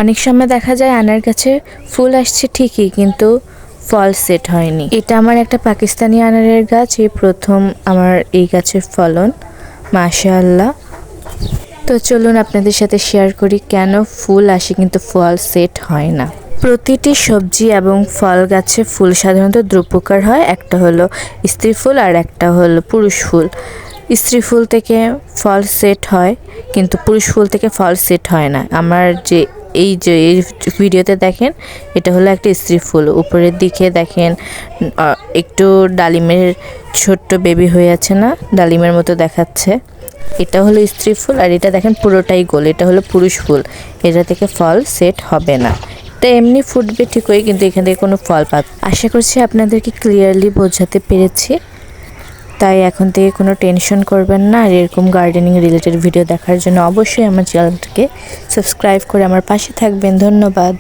অনেক সময় দেখা যায় আনার গাছে ফুল আসছে ঠিকই, কিন্তু ফল সেট হয়নি। এটা আমার একটা পাকিস্তানি আনারের গাছ, এই প্রথম আমার এই গাছের ফলন, মাশাআল্লাহ। তো চলুন আপনাদের সাথে শেয়ার করি কেন ফুল আসে কিন্তু ফল সেট হয় না। প্রতিটি সবজি এবং ফল গাছে ফুল সাধারণত দুপ্রকার হয়, একটা হলো স্ত্রী ফুল আর একটা হলো পুরুষ ফুল। স্ত্রী ফুল থেকে ফল সেট হয় কিন্তু পুরুষ ফুল থেকে ফল সেট হয় না। আমার যে এই ভিডিওতে দেখেন, এটা হলো একটা স্ত্রী ফুল। উপরের দিকে দেখেন একটু ডালিমের ছোট্ট বেবি হয়ে আছে না, ডালিমের মতো দেখাচ্ছে, এটা হলো স্ত্রী ফুল। আর এটা দেখেন পুরোটাই গোল, এটা হলো পুরুষ ফুল। এটা থেকে ফল সেট হবে না, এটা এমনি ফুটবে ঠিকই কিন্তু এখান থেকে কোনো ফল পাবে। আশা করছি আপনাদেরকে ক্লিয়ারলি বোঝাতে পেরেছি। তাই এখন থেকে কোনো টেনশন করবেন না। আর এরকম গার্ডেনিং রিলেটেড ভিডিও দেখার জন্য অবশ্যই আমার চ্যানেলটাকে সাবস্ক্রাইব করে আমার পাশে থাকবেন। ধন্যবাদ।